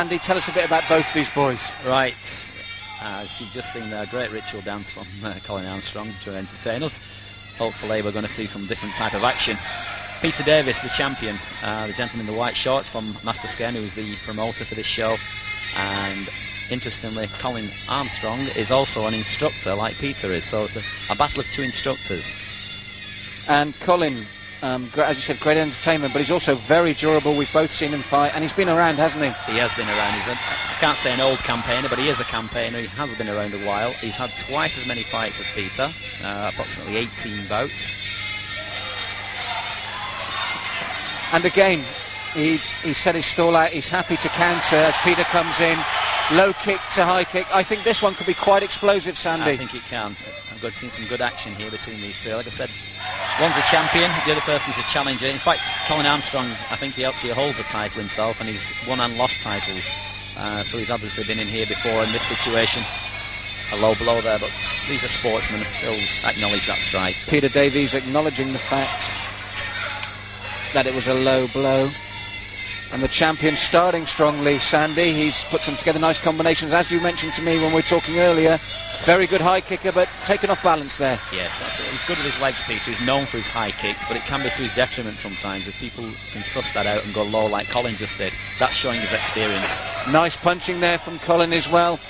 Andy, tell us a bit about both these boys. Right, as you've just seen there, a great ritual dance from Colin Armstrong to entertain us. Hopefully we're going to see some different type of action. Peter Davies, the champion, the gentleman in the white shorts from Master Sken, who is the promoter for this show. And interestingly, Colin Armstrong is also an instructor like Peter is, so it's a battle of two instructors. And Colin, as you said, great entertainment, but he's also very durable. We've both seen him fight, and he's been around, hasn't he? He has been around. I can't say an old campaigner, but he is a campaigner. He has been around a while. He's had twice as many fights as Peter, approximately 18 bouts. And again, he's set his stall out. He's happy to counter as Peter comes in. Low kick to high kick. I think this one could be quite explosive, Sandy. I think it can. I've seen some good action here between these two. Like I said, one's a champion, the other person's a challenger. In fact, Colin Armstrong, I think he actually holds a title himself, and he's won and lost titles. So he's obviously been in here before in this situation. A low blow there, but these are sportsmen. They'll acknowledge that strike. Peter Davies acknowledging the fact that it was a low blow. And the champion starting strongly, Sandy. He's put some together nice combinations, as you mentioned to me when we were talking earlier. Very good high kicker, but taken off balance there. Yes, that's it. He's good with his legs, Peter. He's known for his high kicks, but it can be to his detriment sometimes if people can suss that out and go low like Colin just did. That's showing his experience. Nice punching there from Colin as well.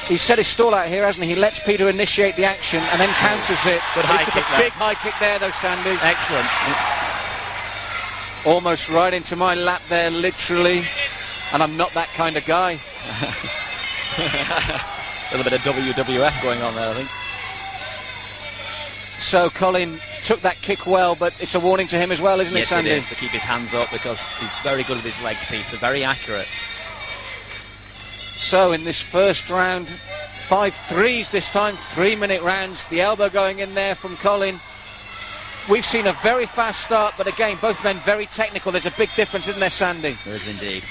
He's set his stall out here, hasn't he? He lets Peter initiate the action and then counters it. Good high kick there. Big high kick there, though, Sandy. Excellent. Almost right into my lap there, literally. And I'm not that kind of guy. A little bit of WWF going on there, I think. So Colin took that kick well, but it's a warning to him as well, isn't it, Sandy? Yes, it is, to keep his hands up, because he's very good with his legs, Peter. Very accurate. So in this first round, 5 threes this time, 3-minute rounds. The elbow going in there from Colin. We've seen a very fast start, but again, both men very technical. There's a big difference, isn't there, Sandy? There is indeed.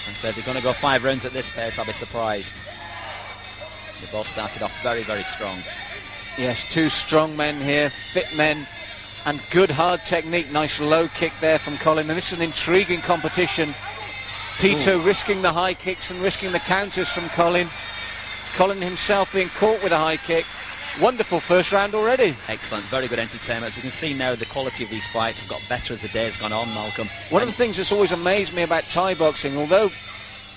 And so if they're going to go 5 rounds at this pace, I'll be surprised. They both started off very, very strong. Yes, two strong men here, fit men, and good hard technique. Nice low kick there from Colin, and this is an intriguing competition. Peter risking the high kicks and risking the counters from Colin. Colin himself being caught with a high kick. Wonderful first round already. Excellent, very good entertainment. As we can see now, the quality of these fights have got better as the day's gone on, Malcolm. One of the things that's always amazed me about Thai boxing, although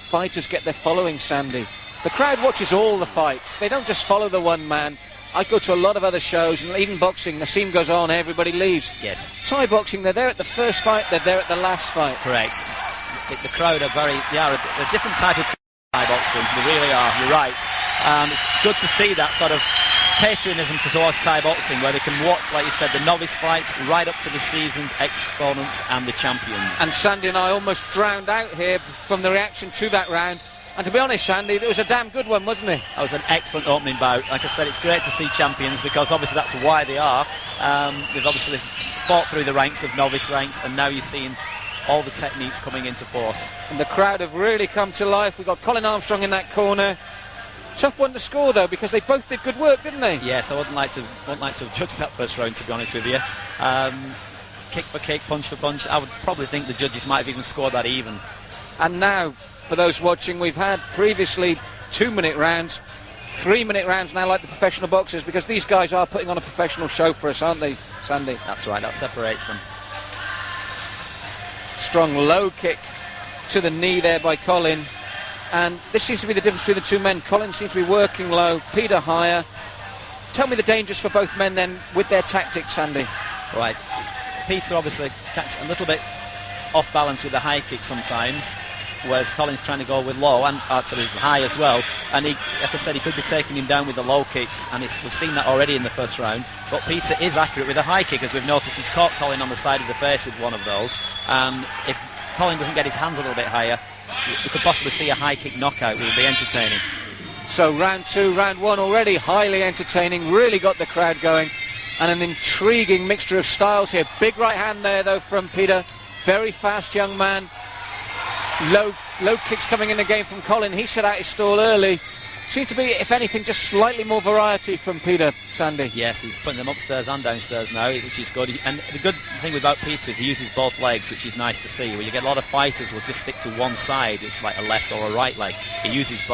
fighters get their following, Sandy, the crowd watches all the fights. They don't just follow the one man. I go to a lot of other shows, and even boxing, the scene goes on, everybody leaves. Yes. Thai boxing, they're there at the first fight, they're there at the last fight. Correct. The crowd are a different type of Thai boxing. They really are, you're right. It's good to see that sort of patriotism towards Thai boxing, where they can watch, like you said, the novice fights right up to the seasoned exponents and the champions. And Sandy and I almost drowned out here from the reaction to that round. And to be honest, Sandy, it was a damn good one, wasn't it? That was an excellent opening bout. Like I said, it's great to see champions, because obviously that's why they are. They've obviously fought through the ranks of novice ranks, and now you're seeing all the techniques coming into force. And the crowd have really come to life. We've got Colin Armstrong in that corner. Tough one to score, though, because they both did good work, didn't they? Yes, I wouldn't like to have judged that first round, to be honest with you. Kick for kick, punch for punch. I would probably think the judges might have even scored that even. And now, for those watching, we've had previously 2-minute rounds, 3-minute rounds now, like the professional boxers, because these guys are putting on a professional show for us, aren't they, Sandy? That's right, that separates them. Strong low kick to the knee there by Colin. And this seems to be the difference between the two men. Colin seems to be working low, Peter higher. Tell me the dangers for both men then with their tactics, Sandy. Right. Peter obviously catches a little bit off balance with the high kick sometimes, whereas Colin's trying to go with low and actually high as well. And he, like I said, he could be taking him down with the low kicks, and we've seen that already in the first round. But Peter is accurate with the high kick, as we've noticed. He's caught Colin on the side of the face with one of those. And if Colin doesn't get his hands a little bit higher, we could possibly see a high kick knockout. It will be entertaining. So round 2, round 1 already highly entertaining, really got the crowd going, and an intriguing mixture of styles here. Big right hand there though from Peter, very fast young man. Low low kicks coming in again from Colin. He set out his stall early. Seemed to be, if anything, just slightly more variety from Peter, Sandy. Yes, he's putting them upstairs and downstairs now, which is good. And the good thing about Peter is he uses both legs, which is nice to see. Where you get a lot of fighters will just stick to one side, it's like a left or a right leg. He uses both.